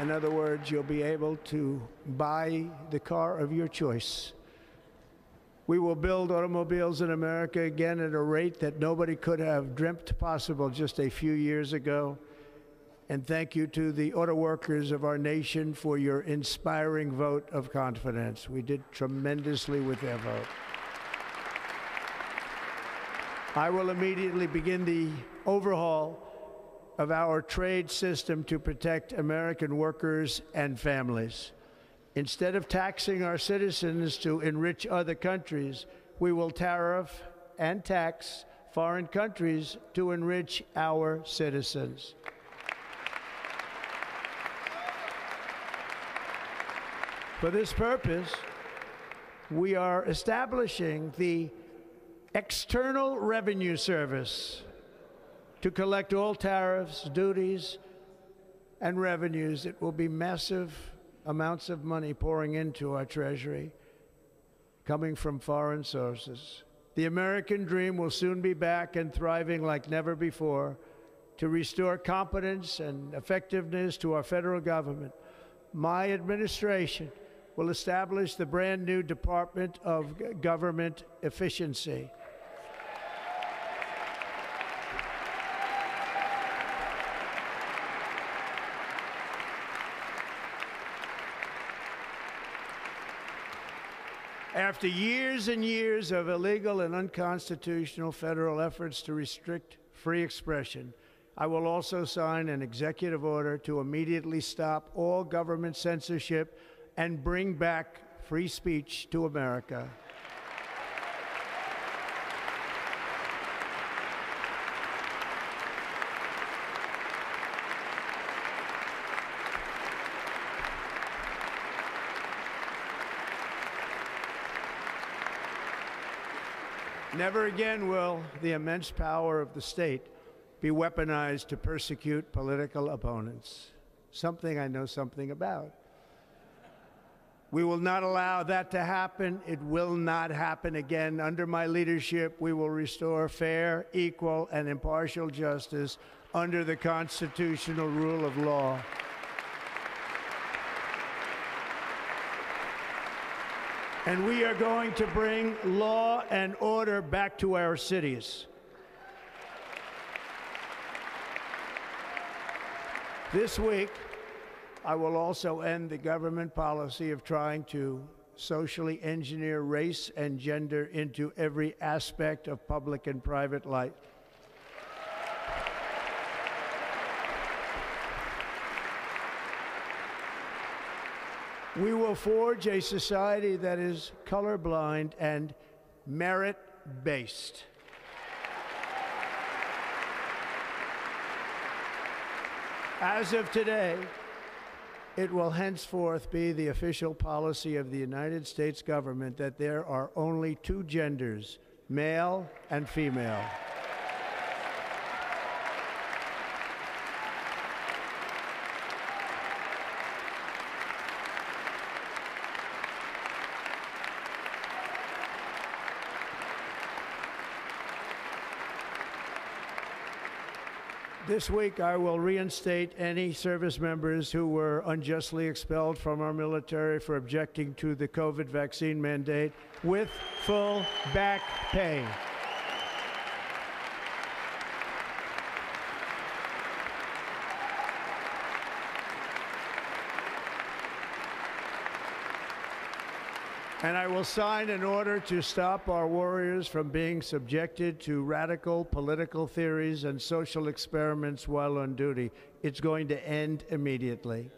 In other words, you'll be able to buy the car of your choice. We will build automobiles in America again at a rate that nobody could have dreamt possible just a few years ago. And thank you to the auto workers of our nation for your inspiring vote of confidence. We did tremendously with their vote. I will immediately begin the overhaul of our trade system to protect American workers and families. Instead of taxing our citizens to enrich other countries, we will tariff and tax foreign countries to enrich our citizens. For this purpose, we are establishing the External Revenue Service to collect all tariffs, duties, and revenues. It will be massive amounts of money pouring into our treasury, coming from foreign sources. The American dream will soon be back and thriving like never before. To restore competence and effectiveness to our federal government, my administration will establish the brand new Department of Government Efficiency. After years and years of illegal and unconstitutional federal efforts to restrict free expression, I will also sign an executive order to immediately stop all government censorship and bring back free speech to America. Never again will the immense power of the state be weaponized to persecute political opponents, something I know something about. We will not allow that to happen. It will not happen again. Under my leadership, we will restore fair, equal, and impartial justice under the constitutional rule of law. And we are going to bring law and order back to our cities. This week, I will also end the government policy of trying to socially engineer race and gender into every aspect of public and private life. We will forge a society that is colorblind and merit-based. As of today, it will henceforth be the official policy of the United States government that there are only two genders, male and female. This week, I will reinstate any service members who were unjustly expelled from our military for objecting to the COVID vaccine mandate with full back pay. And I will sign an order to stop our warriors from being subjected to radical political theories and social experiments while on duty. It's going to end immediately.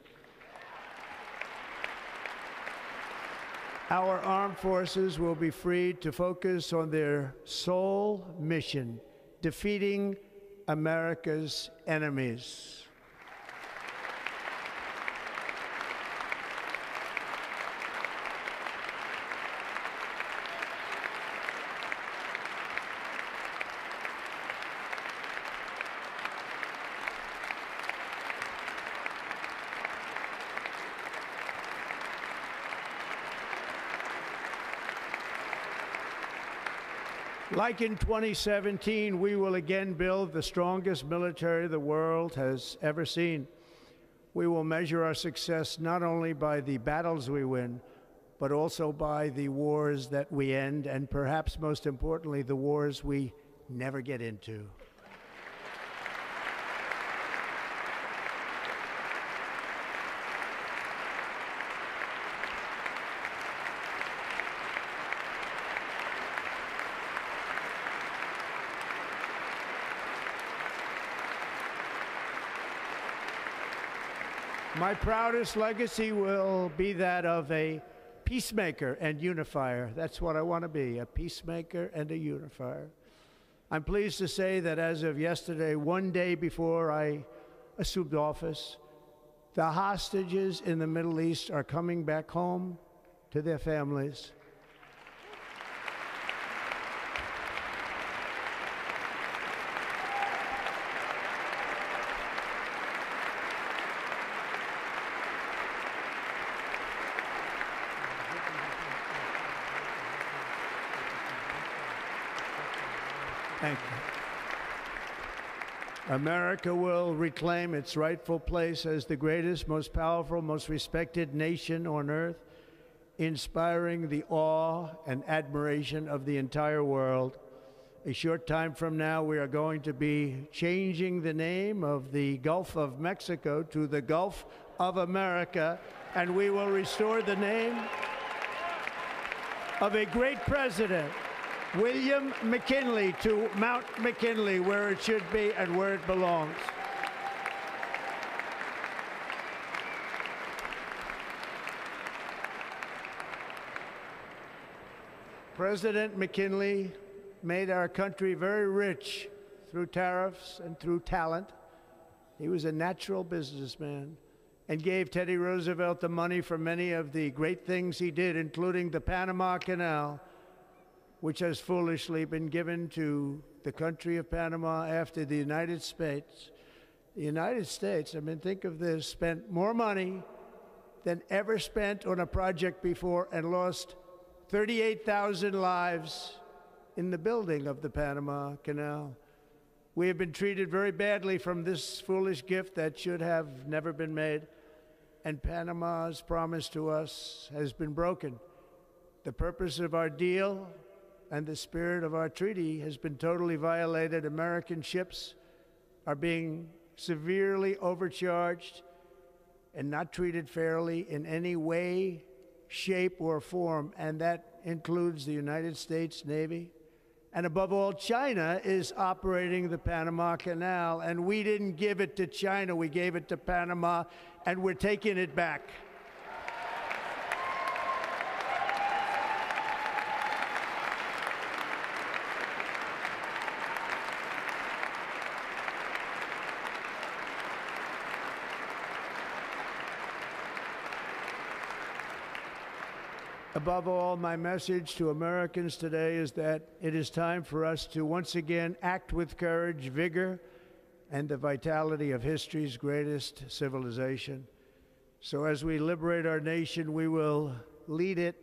Our armed forces will be freed to focus on their sole mission, defeating America's enemies. Like in 2017, we will again build the strongest military the world has ever seen. We will measure our success not only by the battles we win, but also by the wars that we end, and perhaps most importantly, the wars we never get into. My proudest legacy will be that of a peacemaker and unifier. That's what I want to be, a peacemaker and a unifier. I'm pleased to say that as of yesterday, one day before I assumed office, the hostages in the Middle East are coming back home to their families. Thank you. America will reclaim its rightful place as the greatest, most powerful, most respected nation on earth, inspiring the awe and admiration of the entire world. A short time from now, we are going to be changing the name of the Gulf of Mexico to the Gulf of America, and we will restore the name of a great president, William McKinley, to Mount McKinley, where it should be and where it belongs. President McKinley made our country very rich through tariffs and through talent. He was a natural businessman and gave Teddy Roosevelt the money for many of the great things he did, including the Panama Canal, which has foolishly been given to the country of Panama after the United States. The United States, I mean, think of this, spent more money than ever spent on a project before and lost 38,000 lives in the building of the Panama Canal. We have been treated very badly from this foolish gift that should have never been made, and Panama's promise to us has been broken. The purpose of our deal and the spirit of our treaty has been totally violated. American ships are being severely overcharged and not treated fairly in any way, shape, or form, and that includes the United States Navy. And above all, China is operating the Panama Canal, and we didn't give it to China, we gave it to Panama, and we're taking it back. Above all, my message to Americans today is that it is time for us to once again act with courage, vigor, and the vitality of history's greatest civilization. So as we liberate our nation, we will lead it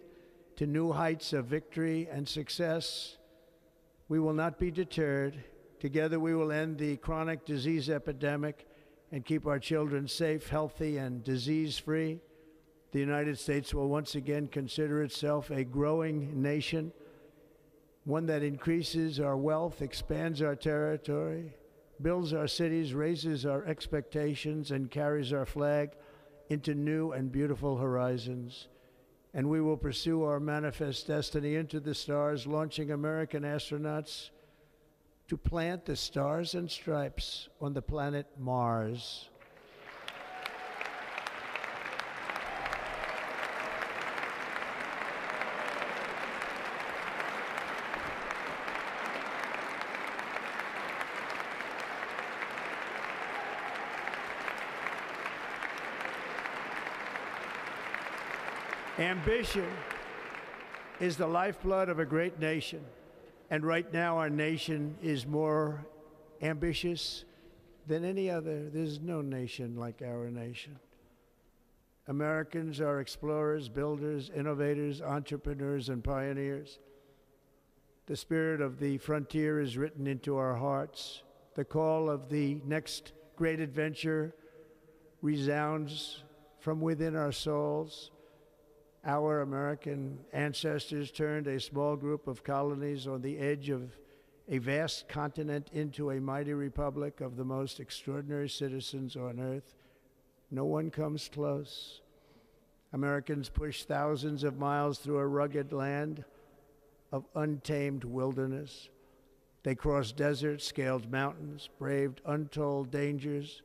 to new heights of victory and success. We will not be deterred. Together we will end the chronic disease epidemic and keep our children safe, healthy, and disease-free. The United States will once again consider itself a growing nation, one that increases our wealth, expands our territory, builds our cities, raises our expectations, and carries our flag into new and beautiful horizons. And we will pursue our manifest destiny into the stars, launching American astronauts to plant the stars and stripes on the planet Mars. Ambition is the lifeblood of a great nation, and right now our nation is more ambitious than any other. There's no nation like our nation. Americans are explorers, builders, innovators, entrepreneurs, and pioneers. The spirit of the frontier is written into our hearts. The call of the next great adventure resounds from within our souls. Our American ancestors turned a small group of colonies on the edge of a vast continent into a mighty republic of the most extraordinary citizens on earth. No one comes close. Americans pushed thousands of miles through a rugged land of untamed wilderness. They crossed deserts, scaled mountains, braved untold dangers,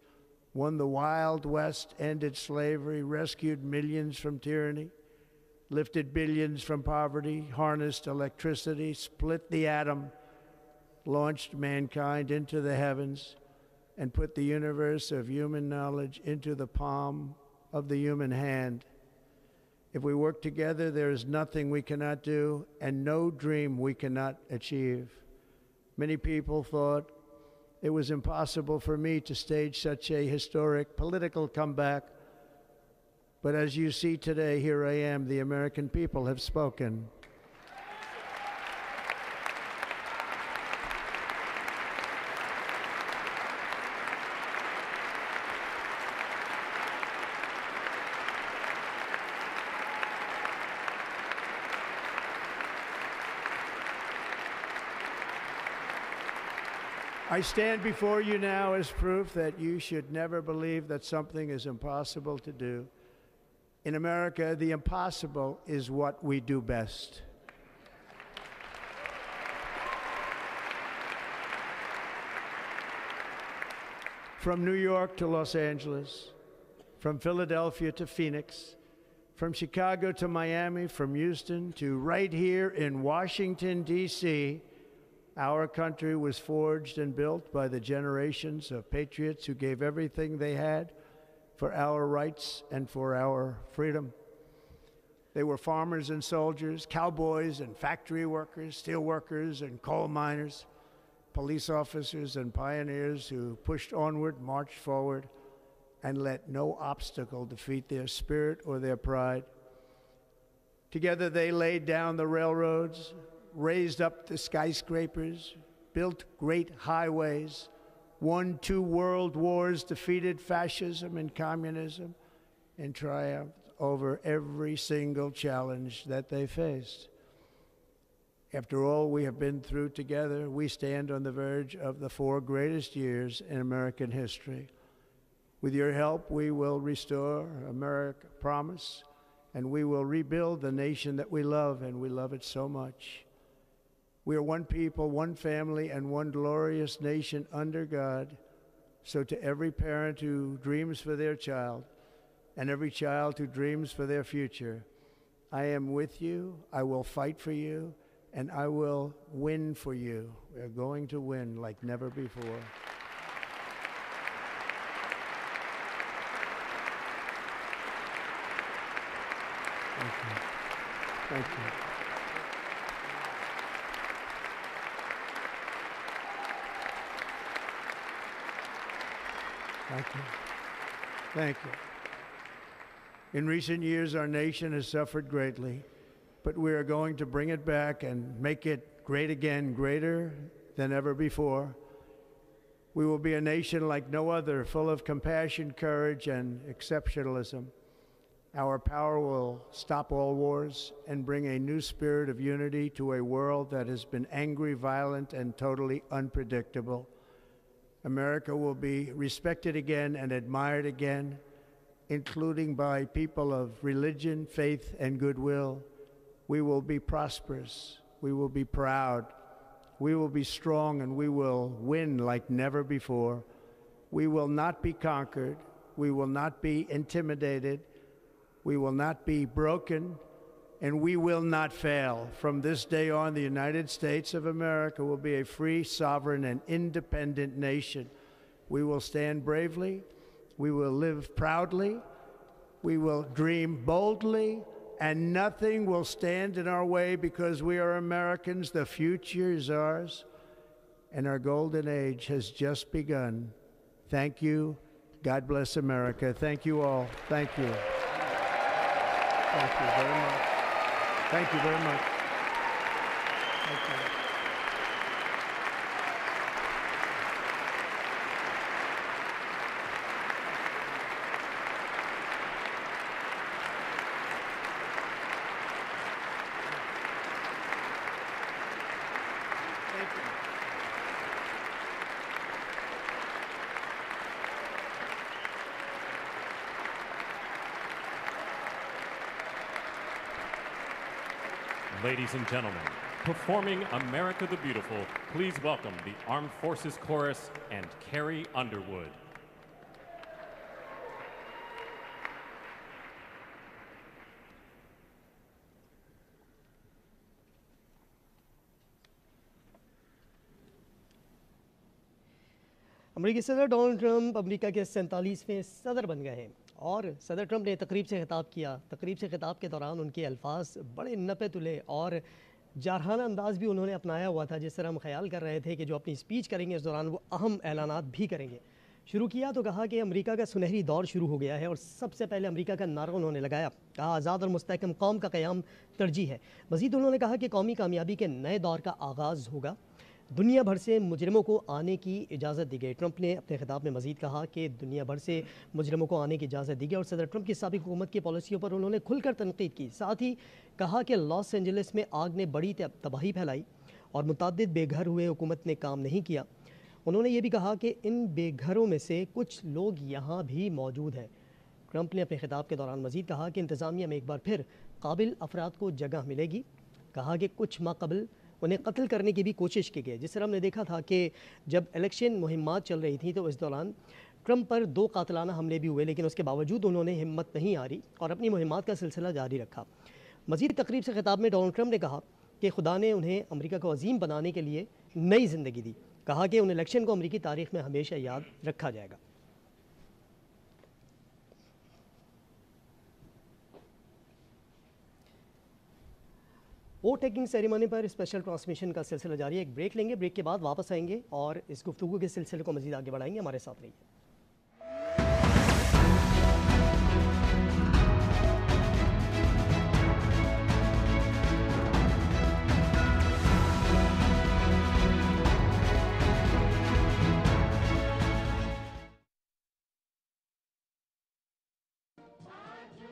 won the Wild West, ended slavery, rescued millions from tyranny, lifted billions from poverty, harnessed electricity, split the atom, launched mankind into the heavens, and put the universe of human knowledge into the palm of the human hand. If we work together, there is nothing we cannot do and no dream we cannot achieve. Many people thought it was impossible for me to stage such a historic political comeback. But as you see today, here I am. The American people have spoken. I stand before you now as proof that you should never believe that something is impossible to do. In America, the impossible is what we do best. From New York to Los Angeles, from Philadelphia to Phoenix, from Chicago to Miami, from Houston to right here in Washington, D.C., our country was forged and built by the generations of patriots who gave everything they had for our rights and for our freedom. They were farmers and soldiers, cowboys and factory workers, steel workers and coal miners, police officers and pioneers who pushed onward, marched forward, and let no obstacle defeat their spirit or their pride. Together they laid down the railroads, raised up the skyscrapers, built great highways, won 2 world wars, defeated fascism and communism, and triumphed over every single challenge that they faced. After all we have been through together, we stand on the verge of the 4 greatest years in American history. With your help, we will restore America, promise, and we will rebuild the nation that we love, and we love it so much. We are one people, one family, and one glorious nation under God. So to every parent who dreams for their child and every child who dreams for their future, I am with you, I will fight for you, and I will win for you. We are going to win like never before. Thank you. Thank you. Thank you. Thank you. In recent years, our nation has suffered greatly, but we are going to bring it back and make it great again, greater than ever before. We will be a nation like no other, full of compassion, courage, and exceptionalism. Our power will stop all wars and bring a new spirit of unity to a world that has been angry, violent, and totally unpredictable. America will be respected again and admired again, including by people of religion, faith, and goodwill. We will be prosperous. We will be proud. We will be strong, and we will win like never before. We will not be conquered. We will not be intimidated. We will not be broken, and we will not fail. From this day on, the United States of America will be a free, sovereign, and independent nation. We will stand bravely. We will live proudly. We will dream boldly, and nothing will stand in our way because we are Americans. The future is ours, and our golden age has just begun. Thank you. God bless America. Thank you all. Thank you. Thank you very much. Thank you very much. Thank you. Ladies and gentlemen, performing America the Beautiful, please welcome the Armed Forces Chorus and Carrie Underwood. अमेरिकी सदर Donald Trump America के 47वें सदर बन गए हैं और सदर Trump ने तकरीब से खिताब किया। तकरीब से खिताब के दौरान उनके अल्फाज बड़े नपे तुले और जारहाना अंदाज भी उन्होंने अपनाया हुआ था, जिस तरह हम ख्याल कर रहे थे कि जो अपनी स्पीच करेंगे इस दौरान वो अहम ऐलानात भी करेंगे। शुरू किया तो कहा कि अमेरिका का सुनहरी दौर शुरू हो गया है और सबसे पहले अमेरिका का नारा उन्होंने लगाया। कहा आज़ाद और मुस्तहकम कौम का क़याम तरजीह है। मज़ीद उन्होंने कहा कि कौमी कामयाबी के नए दौर का आगाज़ होगा। दुनिया भर से मुजरिमों को आने की इजाज़त दी गई। ट्रंप ने अपने खिताब में मज़ीद कहा कि दुनिया भर से मुजरिमों को आने की इजाज़त दी गई और सदर ट्रंप की साबिक़ हुकूमत की पॉलिसियों पर उन्होंने खुलकर तनकीद की। साथ ही कहा कि लॉस एंजलिस में आग ने बड़ी तबाही फैलाई और मुतअद्दिद बेघर हुए, हुकूमत ने काम नहीं किया। उन्होंने ये भी कहा कि इन बेघरों में से कुछ लोग यहाँ भी मौजूद हैं। ट्रंप ने अपने खिताब के दौरान मज़ीद कहा कि इंतज़ामिया में एक बार फिर काबिल अफराद को जगह मिलेगी। कहा कि कुछ माह कबल उन्हें कत्ल करने की भी कोशिश की गई। जिस तरह हमने देखा था कि जब इलेक्शन मुहिम्मात चल रही थी तो इस दौरान ट्रंप पर 2 कातलाना हमले भी हुए, लेकिन उसके बावजूद उन्होंने हिम्मत नहीं हारी और अपनी मुहिम्मात का सिलसिला जारी रखा। मज़ीद तकरीब से खिताब में डोनाल्ड ट्रंप ने कहा कि खुदा ने उन्हें अमेरिका को अजीम बनाने के लिए नई ज़िंदगी दी। कहा कि उन इलेक्शन को अमेरिकी तारीख़ में हमेशा याद रखा जाएगा। वोट टेकिंग सेरेमनी पर स्पेशल ट्रांसमिशन का सिलसिला जारी है। एक ब्रेक लेंगे, ब्रेक के बाद वापस आएंगे और इस गुफ्तगू के सिलसिले को मज़ीद आगे बढ़ाएंगे। हमारे साथ रहिए।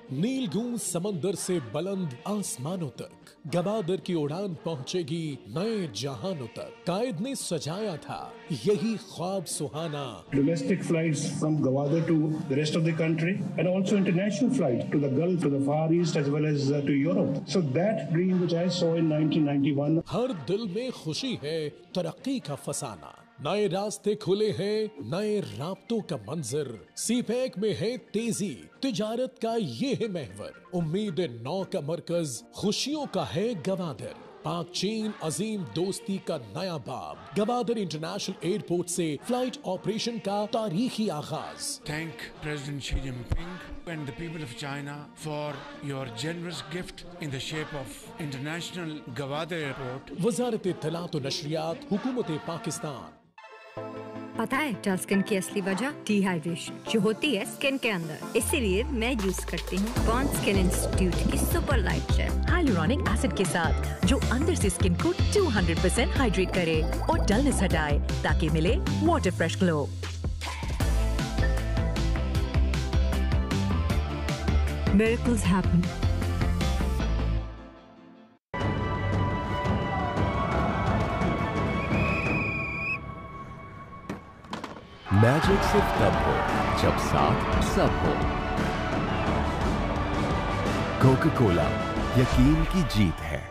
नीलगूं समंदर से बुलंद आसमानों तक गवादर की उड़ान पहुंचेगी नए जहानों तक। कायद ने सजाया था यही ख्वाब सुहाना। Domestic flights from Gwadar to the rest of the country and also international flights to the Gulf, to the Far East as well as to Europe. So that dream which I saw in 1991. हर दिल में खुशी है तरक्की का फसाना। नए रास्ते खुले हैं, नए राब्तों का मंजर। सीपैक में है तेजी, तिजारत का ये है महवर। उम्मीद नौ का मरकज, खुशियों का है गवादर। पाक चीन अजीम दोस्ती का नया बाब। गवादर इंटरनेशनल एयरपोर्ट से फ्लाइट ऑपरेशन का तारीखी आगाज। Thank President Xi Jinping and the people of China for your generous gift in the shape of International Gwadar Airport. वजारत इत्तलात व नशरियात, हुकूमत पाकिस्तान। पता है डल स्किन की असली वजह डिहाइड्रेशन जो होती है स्किन के अंदर। इसीलिए मैं यूज करती हूँ पॉन्ड स्किन इंस्टीट्यूट की super light jail hyaluronic acid के साथ, जो अंदर से स्किन को 200% हाइड्रेट करे और डलनेस हटाए ताकि मिले water fresh glow. Miracles happen. Magic सिर्फ तब हो जब साथ सब हो। कोका कोला यकीन की जीत है।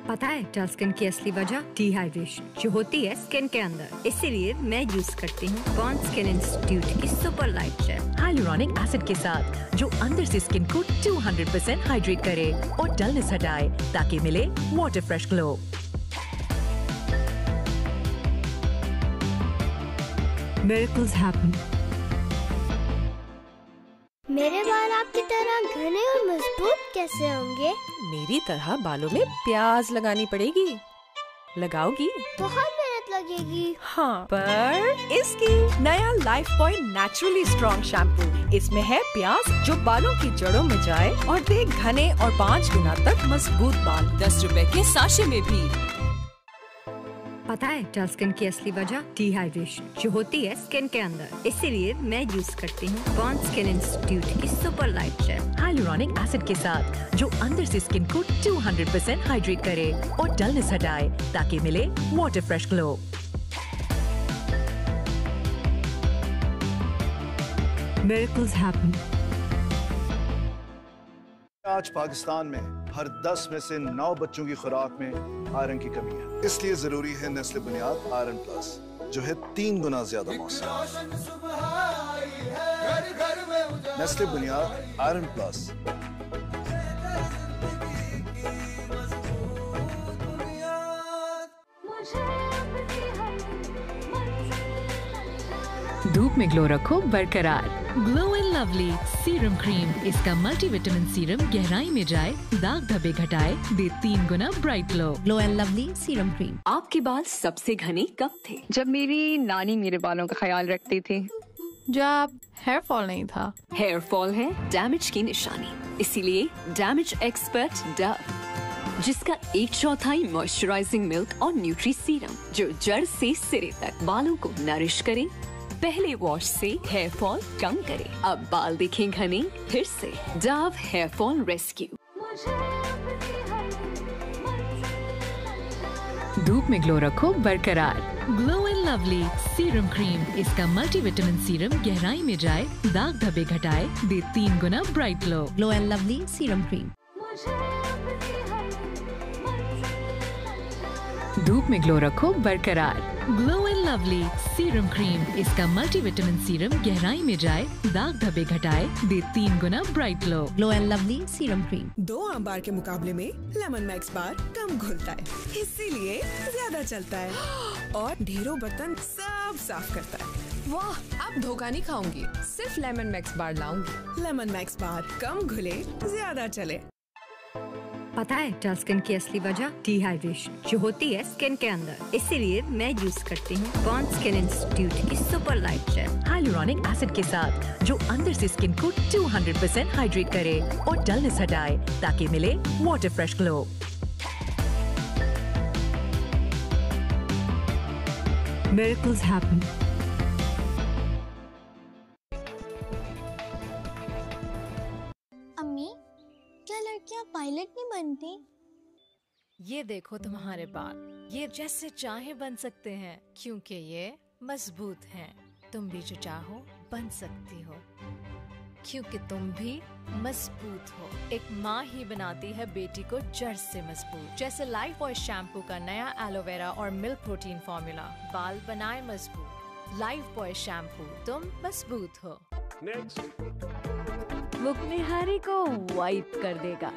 पता है डल स्किन की असली वजह डिहाइड्रेशन जो होती है स्किन के अंदर। इसीलिए मैं यूज करती हूँ पॉन्ड स्किन इंस्टीट्यूट की super light jail hyaluronic acid के साथ, जो अंदर से स्किन को 200% हाइड्रेट करे और डलनेस हटाए ताकि मिले water fresh glow. Miracles happen. मेरे बाल आपकी तरह घने और मजबूत कैसे होंगे? मेरी तरह बालों में प्याज लगानी पड़ेगी। लगाओगी? बहुत मेहनत लगेगी। हाँ, पर इसकी नया life point naturally strong shampoo. इसमें है प्याज जो बालों की जड़ों में जाए और दे घने और 5 गुना तक मजबूत बाल। 10 रुपए के साशे में भी। पता है डल स्किन की असली वजह डिहाइड्रेशन जो होती है स्किन के अंदर। इसीलिए मैं यूज करती हूँ पॉन्ड स्किन इंस्टीट्यूट की super light jail hyaluronic acid के साथ, जो अंदर से स्किन को 200% हाइड्रेट करे और डलनेस हटाए ताकि मिले water fresh glow. Miracles happen. आज पाकिस्तान में हर 10 में से 9 बच्चों की खुराक में आयरन की कमी है। इसलिए जरूरी है नेस्ले बुनियाद आयरन प्लस, जो है 3 गुना ज्यादा मौसम। नेस्ले बुनियाद आयरन प्लस। धूप में ग्लो रखो बरकरार। Glow and lovely serum cream, इसका मल्टीविटामिन सीरम गहराई में जाए, दाग धब्बे घटाए, दे 3 गुना bright glow. Glow and lovely serum cream. आपके बाल सबसे घने कब थे? जब मेरी नानी मेरे बालों का ख्याल रखती थी। जब हेयर फॉल नहीं था। हेयर फॉल है डैमेज की निशानी, इसीलिए डैमेज एक्सपर्ट डव, जिसका 1/4 मॉइस्चराइजिंग मिल्क और न्यूट्री सीरम, जो जड़ से सिरे तक बालों को नरिश करे, पहले वॉश से हेयर फॉल कम करे, अब बाल दिखें घने फिर से। Dove hair fall rescue. धूप में ग्लो रखो बरकरार। Glow and lovely serum cream, इसका मल्टीविटामिन सीरम गहराई में जाए, दाग धब्बे घटाए, दे 3 गुना bright glow. Glow and lovely serum cream. धूप में ग्लो रखो बरकरार। Glow and lovely serum cream, इसका मल्टीविटामिन सीरम गहराई में जाए, दाग धब्बे घटाए, दे 3 गुना bright glow. Glow and lovely serum cream. 2 आम बार के मुकाबले में लेमन मैक्स बार कम घुलता है, इसीलिए ज्यादा चलता है और ढेरों बर्तन सब साफ करता है। वाह, अब धोखा नहीं खाऊंगी, सिर्फ lemon max bar लाऊंगी। Lemon max bar, कम घुले ज्यादा चले। पता है डल स्किन की असली वजह? डिहाइड्रेशन, जो होती है स्किन के अंदर। इसीलिए मैं यूज करती हूँ पॉन्ड स्किन इंस्टीट्यूट की super light jail hyaluronic acid के साथ, जो अंदर से स्किन को 200% हाइड्रेट करे और डलनेस हटाए, ताकि मिले water fresh glow. Miracles happen. अम्मी, क्या लड़कियां पायलट नहीं बनती? ये देखो तुम्हारे बाल, ये जैसे चाहे बन सकते हैं, क्योंकि ये मजबूत हैं। तुम भी जो चाहो बन सकती हो, क्योंकि तुम भी मजबूत हो। एक माँ ही बनाती है बेटी को जड़ से मजबूत। जैसे लाइफ बॉय शैम्पू का नया एलोवेरा और मिल्क प्रोटीन फॉर्मूला बाल बनाए मजबूत। लाइफ बॉय शैम्पू, तुम मजबूत हो। वो निहारी को वाइप कर देगा।